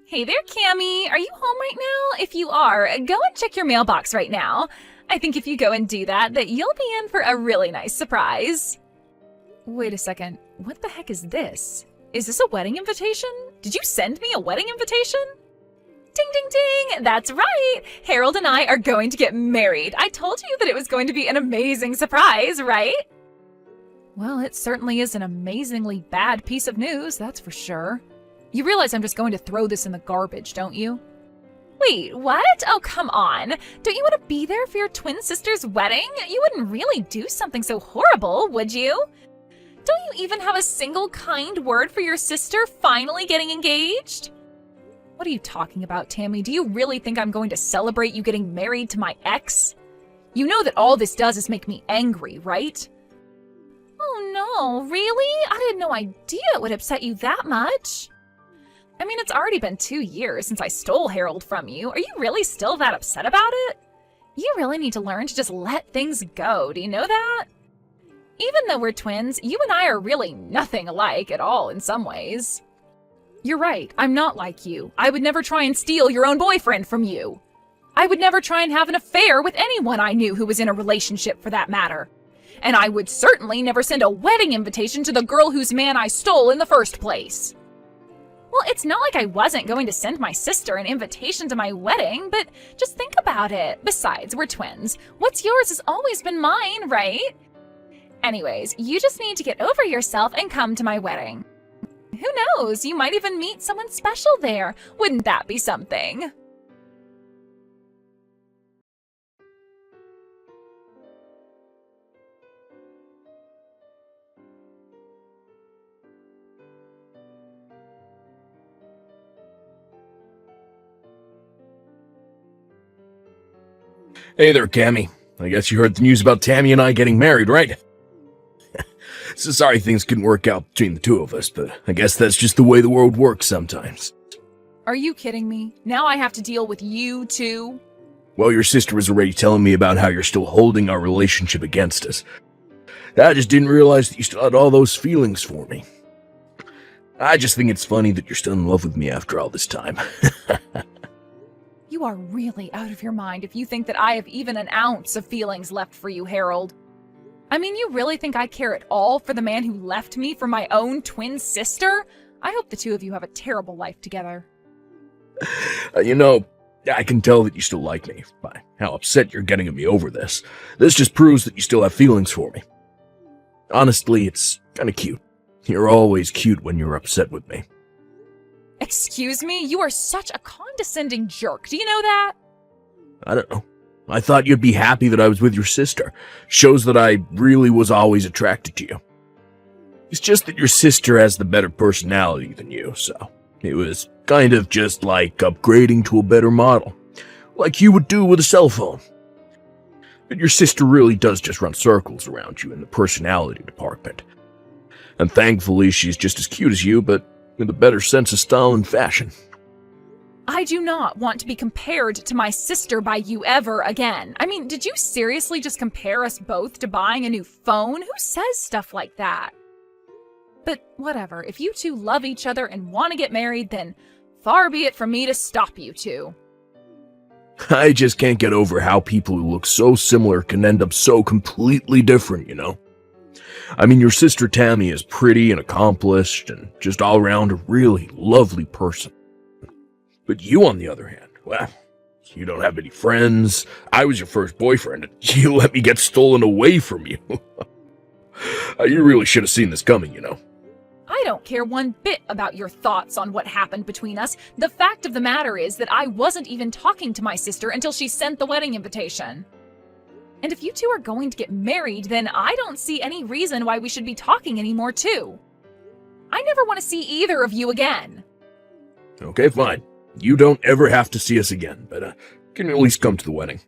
Hey there, Cammy. Are you home right now? If you are, go and check your mailbox right now. I think if you go and do that, you'll be in for a really nice surprise. Wait a second. What the heck is this? Is this a wedding invitation? Did you send me a wedding invitation? Ding, ding, ding! That's right! Harold and I are going to get married. I told you that it was going to be an amazing surprise, right? Well, it certainly is an amazingly bad piece of news, that's for sure. You realize I'm just going to throw this in the garbage, don't you? Wait, what? Oh, come on. Don't you want to be there for your twin sister's wedding? You wouldn't really do something so horrible, would you? Don't you even have a single kind word for your sister finally getting engaged? What are you talking about, Tammy? Do you really think I'm going to celebrate you getting married to my ex? You know that all this does is make me angry, right? Oh no, really? I had no idea it would upset you that much. I mean, it's already been 2 years since I stole Harold from you. Are you really still that upset about it? You really need to learn to just let things go, do you know that? Even though we're twins, you and I are really nothing alike at all in some ways. You're right, I'm not like you. I would never try and steal your own boyfriend from you. I would never try and have an affair with anyone I knew who was in a relationship for that matter. And I would certainly never send a wedding invitation to the girl whose man I stole in the first place. Well, it's not like I wasn't going to send my sister an invitation to my wedding, but just think about it. Besides, we're twins. What's yours has always been mine, right? Anyways, you just need to get over yourself and come to my wedding. Who knows? You might even meet someone special there. Wouldn't that be something? Hey there, Cammy. I guess you heard the news about Tammy and I getting married, right? So sorry things couldn't work out between the two of us, but I guess that's just the way the world works sometimes. Are you kidding me? Now I have to deal with you too? Well, your sister was already telling me about how you're still holding our relationship against us. I just didn't realize that you still had all those feelings for me. I just think it's funny that you're still in love with me after all this time. You are really out of your mind if you think that I have even an ounce of feelings left for you, Harold. I mean, you really think I care at all for the man who left me for my own twin sister? I hope the two of you have a terrible life together. I can tell that you still like me by how upset you're getting at me over this. This just proves that you still have feelings for me. Honestly, it's kind of cute. You're always cute when you're upset with me. Excuse me? You are such a condescending jerk. Do you know that? I don't know. I thought you'd be happy that I was with your sister. Shows that I really was always attracted to you. It's just that your sister has the better personality than you, so it was kind of just like upgrading to a better model. Like you would do with a cell phone. But your sister really does just run circles around you in the personality department. And thankfully she's just as cute as you, but with a better sense of style and fashion. I do not want to be compared to my sister by you ever again. I mean, did you seriously just compare us both to buying a new phone? Who says stuff like that? But whatever, if you two love each other and want to get married, then far be it from me to stop you two. I just can't get over how people who look so similar can end up so completely different, you know? I mean, your sister Tammy is pretty and accomplished and just all around a really lovely person. But you, on the other hand, well, you don't have any friends. I was your first boyfriend, and you let me get stolen away from you. You really should have seen this coming, you know. I don't care one bit about your thoughts on what happened between us. The fact of the matter is that I wasn't even talking to my sister until she sent the wedding invitation. And if you two are going to get married, then I don't see any reason why we should be talking anymore, too. I never want to see either of you again. Okay, fine. You don't ever have to see us again, but you can at least come to the wedding.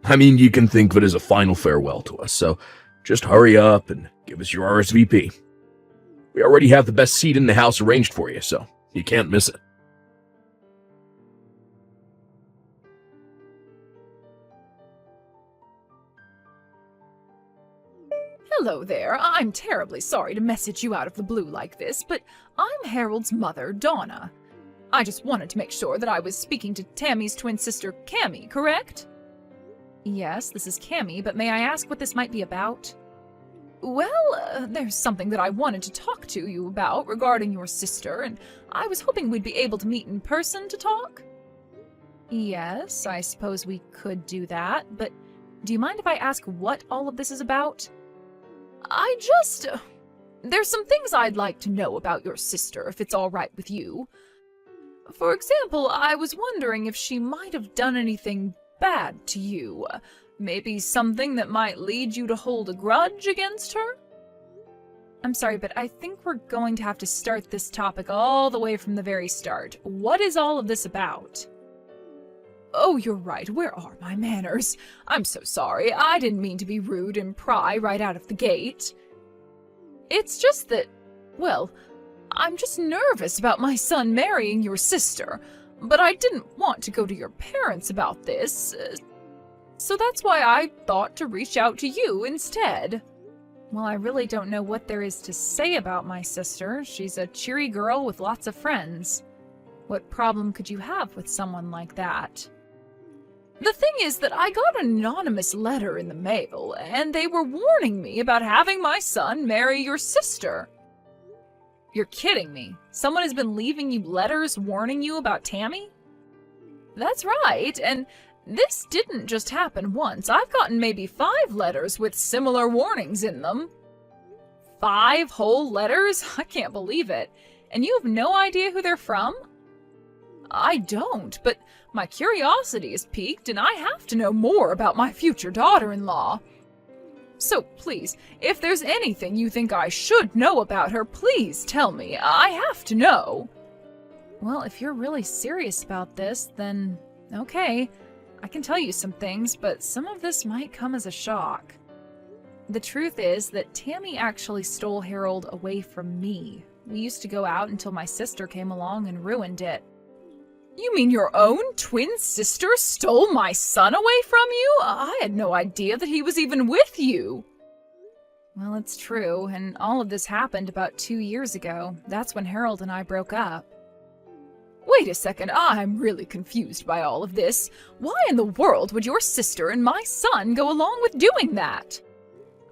I mean, you can think of it as a final farewell to us, so just hurry up and give us your RSVP. We already have the best seat in the house arranged for you, so you can't miss it. Hello there. I'm terribly sorry to message you out of the blue like this, but I'm Harold's mother, Donna. I just wanted to make sure that I was speaking to Tammy's twin sister, Cammy, correct? Yes, this is Cammy, but may I ask what this might be about? Well, there's something that I wanted to talk to you about regarding your sister, and I was hoping we'd be able to meet in person to talk. Yes, I suppose we could do that, but do you mind if I ask what all of this is about? There's some things I'd like to know about your sister, if it's all right with you. For example, I was wondering if she might have done anything bad to you. Maybe something that might lead you to hold a grudge against her? I'm sorry, but I think we're going to have to start this topic all the way from the very start. What is all of this about? Oh, you're right. Where are my manners? I'm so sorry. I didn't mean to be rude and pry right out of the gate. It's just that, well, I'm just nervous about my son marrying your sister, but I didn't want to go to your parents about this, so that's why I thought to reach out to you instead. Well, I really don't know what there is to say about my sister. She's a cheery girl with lots of friends. What problem could you have with someone like that? The thing is that I got an anonymous letter in the mail, and they were warning me about having my son marry your sister. You're kidding me. Someone has been leaving you letters warning you about Tammy? That's right, and this didn't just happen once. I've gotten maybe 5 letters with similar warnings in them. 5 whole letters? I can't believe it. And you have no idea who they're from? I don't, but my curiosity is piqued and I have to know more about my future daughter-in-law. So please, if there's anything you think I should know about her, please tell me. I have to know. Well, if you're really serious about this, then okay. I can tell you some things, but some of this might come as a shock. The truth is that Tammy actually stole Harold away from me. We used to go out until my sister came along and ruined it. You mean your own twin sister stole my son away from you? I had no idea that he was even with you. Well, it's true, and all of this happened about 2 years ago. That's when Harold and I broke up. Wait a second, I'm really confused by all of this. Why in the world would your sister and my son go along with doing that?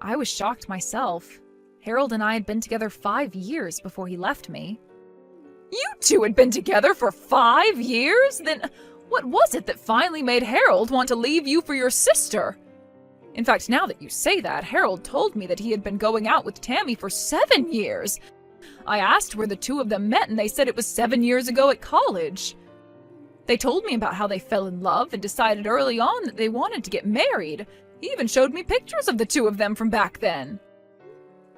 I was shocked myself. Harold and I had been together 5 years before he left me. You two had been together for 5 years? Then what was it that finally made Harold want to leave you for your sister? In fact, now that you say that, Harold told me that he had been going out with Tammy for 7 years. I asked where the two of them met and they said it was 7 years ago at college. They told me about how they fell in love and decided early on that they wanted to get married. He even showed me pictures of the two of them from back then.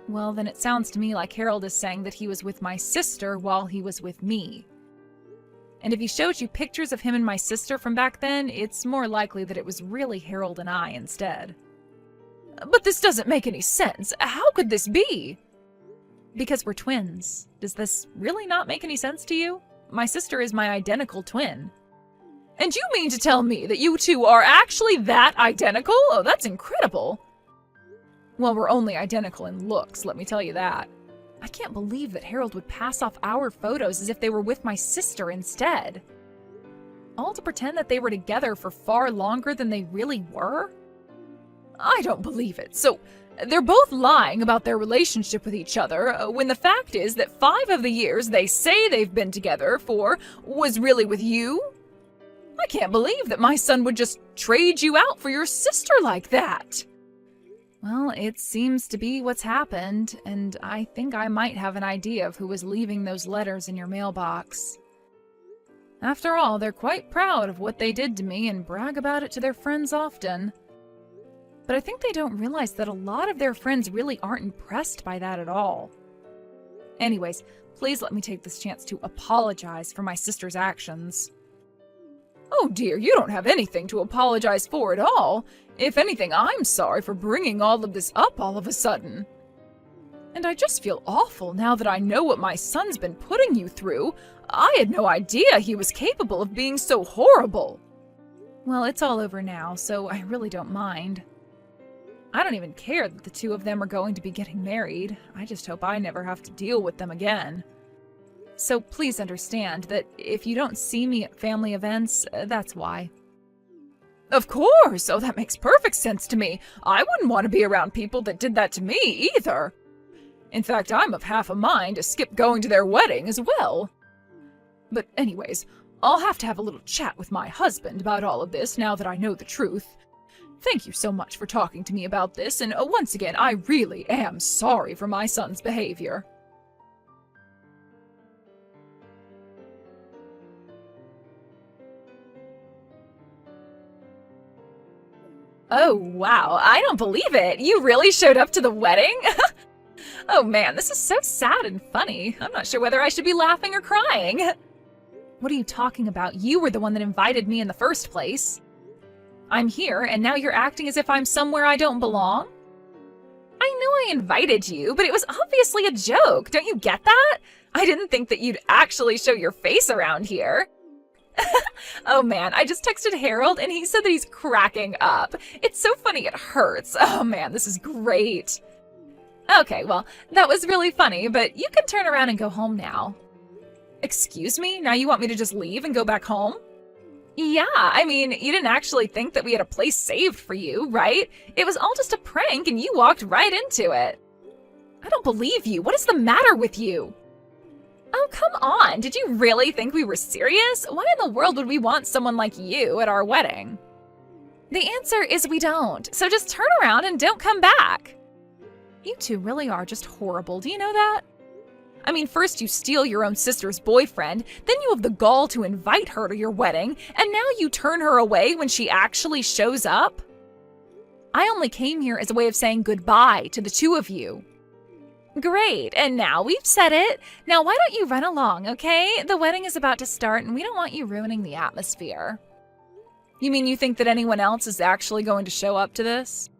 Well, then it sounds to me like Harold is saying that he was with my sister while he was with me. And if he showed you pictures of him and my sister from back then, it's more likely that it was really Harold and I instead. But this doesn't make any sense. How could this be? Because we're twins. Does this really not make any sense to you? My sister is my identical twin. And you mean to tell me that you two are actually that identical? Oh, that's incredible. Well, we're only identical in looks, let me tell you that. I can't believe that Harold would pass off our photos as if they were with my sister instead. All to pretend that they were together for far longer than they really were? I don't believe it. So, they're both lying about their relationship with each other, when the fact is that 5 of the years they say they've been together for was really with you? I can't believe that my son would just trade you out for your sister like that. Well, it seems to be what's happened, and I think I might have an idea of who was leaving those letters in your mailbox. After all, they're quite proud of what they did to me and brag about it to their friends often. But I think they don't realize that a lot of their friends really aren't impressed by that at all. Anyways, please let me take this chance to apologize for my sister's actions. Oh dear, you don't have anything to apologize for at all. If anything, I'm sorry for bringing all of this up all of a sudden. And I just feel awful now that I know what my son's been putting you through. I had no idea he was capable of being so horrible. Well, it's all over now, so I really don't mind. I don't even care that the two of them are going to be getting married. I just hope I never have to deal with them again. So please understand that if you don't see me at family events, that's why. Of course! Oh, that makes perfect sense to me. I wouldn't want to be around people that did that to me, either. In fact, I'm of half a mind to skip going to their wedding as well. But anyways, I'll have to have a little chat with my husband about all of this now that I know the truth. Thank you so much for talking to me about this, and once again, I really am sorry for my son's behavior. Oh, wow, I don't believe it. You really showed up to the wedding? Oh man, this is so sad and funny. I'm not sure whether I should be laughing or crying. What are you talking about? You were the one that invited me in the first place. I'm here, and now you're acting as if I'm somewhere I don't belong? I know I invited you, but it was obviously a joke. Don't you get that? I didn't think that you'd actually show your face around here. Oh man, I just texted Harold and he said that he's cracking up. It's so funny it hurts. Oh man, this is great. Okay, well, that was really funny, but you can turn around and go home now. Excuse me? Now you want me to just leave and go back home? Yeah, I mean, you didn't actually think that we had a place saved for you, right? It was all just a prank and you walked right into it. I don't believe you. What is the matter with you? Oh, come on. Did you really think we were serious? Why in the world would we want someone like you at our wedding? The answer is we don't. So just turn around and don't come back. You two really are just horrible. Do you know that? I mean, first you steal your own sister's boyfriend, then you have the gall to invite her to your wedding, and now you turn her away when she actually shows up? I only came here as a way of saying goodbye to the two of you. Great, and now we've said it. Now why don't you run along, okay? The wedding is about to start and we don't want you ruining the atmosphere. You mean you think that anyone else is actually going to show up to this?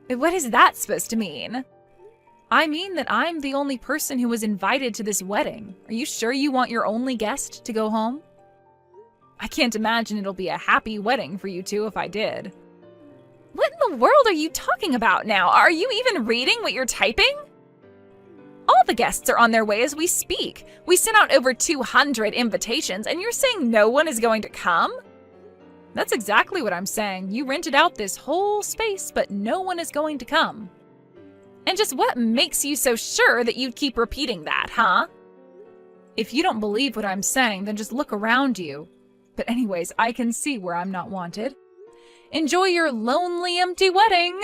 What is that supposed to mean? I mean that I'm the only person who was invited to this wedding. Are you sure you want your only guest to go home? I can't imagine it'll be a happy wedding for you two if I did. What in the world are you talking about now? Are you even reading what you're typing? All the guests are on their way as we speak. We sent out over 200 invitations, and you're saying no one is going to come? That's exactly what I'm saying. You rented out this whole space, but no one is going to come. And just what makes you so sure that you'd keep repeating that, huh? If you don't believe what I'm saying, then just look around you. But anyways, I can see where I'm not wanted. Enjoy your lonely, empty wedding!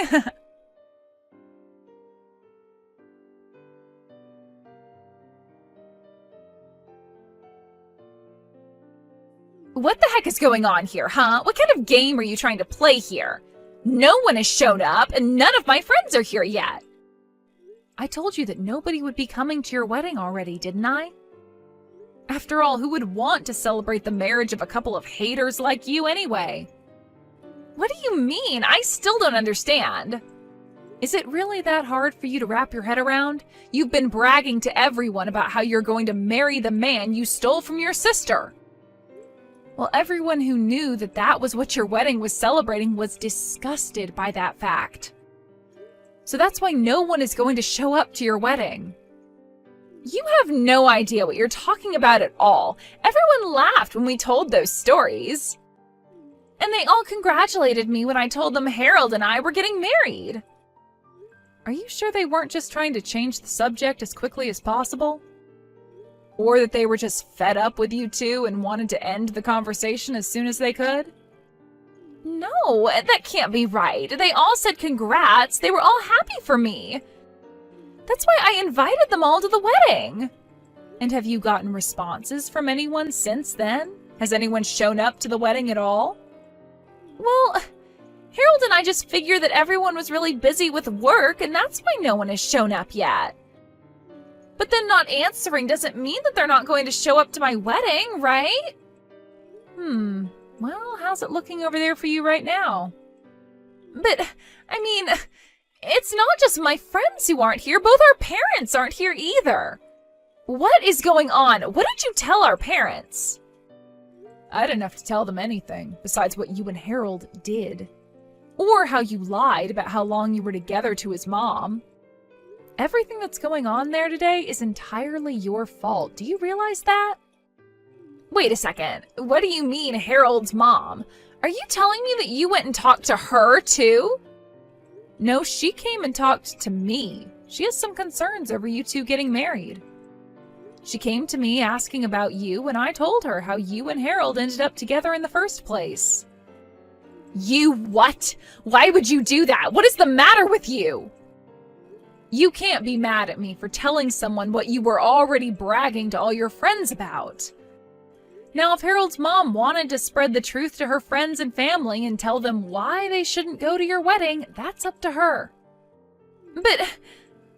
What the heck is going on here, huh? What kind of game are you trying to play here? No one has shown up, and none of my friends are here yet. I told you that nobody would be coming to your wedding already, didn't I? After all, who would want to celebrate the marriage of a couple of haters like you anyway? What do you mean? I still don't understand. Is it really that hard for you to wrap your head around? You've been bragging to everyone about how you're going to marry the man you stole from your sister. Well, everyone who knew that that was what your wedding was celebrating was disgusted by that fact. So that's why no one is going to show up to your wedding. You have no idea what you're talking about at all. Everyone laughed when we told those stories. And they all congratulated me when I told them Harold and I were getting married. Are you sure they weren't just trying to change the subject as quickly as possible? Or that they were just fed up with you two and wanted to end the conversation as soon as they could? No, that can't be right. They all said congrats. They were all happy for me. That's why I invited them all to the wedding. And have you gotten responses from anyone since then? Has anyone shown up to the wedding at all? Well, Harold and I just figured that everyone was really busy with work, and that's why no one has shown up yet. But then not answering doesn't mean that they're not going to show up to my wedding, right? Well, how's it looking over there for you right now? But, I mean, it's not just my friends who aren't here. Both our parents aren't here either. What is going on? What did you tell our parents? I didn't have to tell them anything besides what you and Harold did. Or how you lied about how long you were together to his mom. Everything that's going on there today is entirely your fault. Do you realize that? Wait a second. What do you mean, Harold's mom? Are you telling me that you went and talked to her, too? No, she came and talked to me. She has some concerns over you two getting married. She came to me asking about you, and I told her how you and Harold ended up together in the first place. You what? Why would you do that? What is the matter with you? You can't be mad at me for telling someone what you were already bragging to all your friends about. Now, if Harold's mom wanted to spread the truth to her friends and family and tell them why they shouldn't go to your wedding, that's up to her. But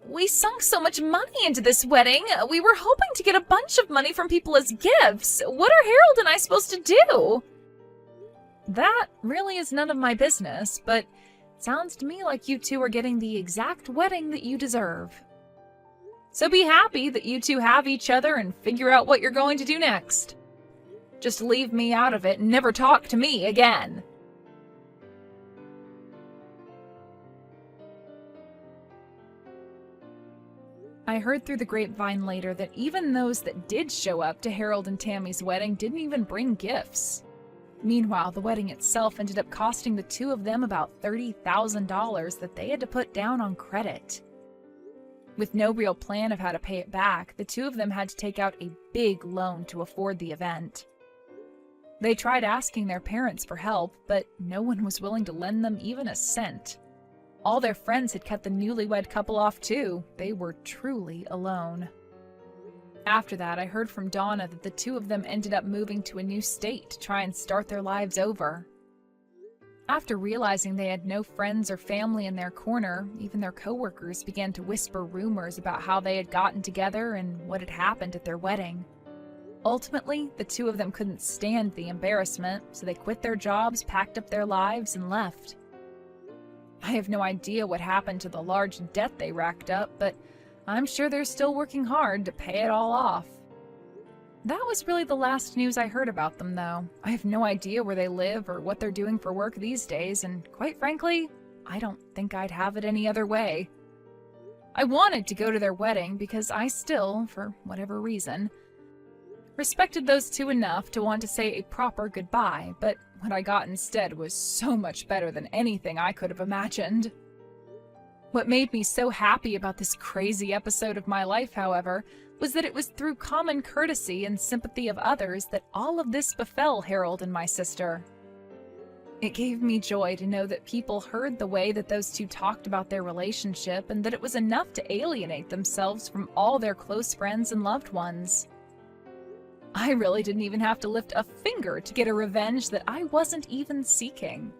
we sunk so much money into this wedding. We were hoping to get a bunch of money from people as gifts. What are Harold and I supposed to do? That really is none of my business, but sounds to me like you two are getting the exact wedding that you deserve. So be happy that you two have each other and figure out what you're going to do next. Just leave me out of it and never talk to me again. I heard through the grapevine later that even those that did show up to Harold and Tammy's wedding didn't even bring gifts. Meanwhile, the wedding itself ended up costing the two of them about $30,000 that they had to put down on credit. With no real plan of how to pay it back, the two of them had to take out a big loan to afford the event. They tried asking their parents for help, but no one was willing to lend them even a cent. All their friends had cut the newlywed couple off too. They were truly alone. After that, I heard from Donna that the two of them ended up moving to a new state to try and start their lives over. After realizing they had no friends or family in their corner, even their coworkers began to whisper rumors about how they had gotten together and what had happened at their wedding. Ultimately, the two of them couldn't stand the embarrassment, so they quit their jobs, packed up their lives, and left. I have no idea what happened to the large debt they racked up, but I'm sure they're still working hard to pay it all off. That was really the last news I heard about them, though. I have no idea where they live or what they're doing for work these days, and quite frankly, I don't think I'd have it any other way. I wanted to go to their wedding because I still, for whatever reason, respected those two enough to want to say a proper goodbye, but what I got instead was so much better than anything I could have imagined. What made me so happy about this crazy episode of my life, however, was that it was through common courtesy and sympathy of others that all of this befell Harold and my sister. It gave me joy to know that people heard the way that those two talked about their relationship and that it was enough to alienate themselves from all their close friends and loved ones. I really didn't even have to lift a finger to get a revenge that I wasn't even seeking.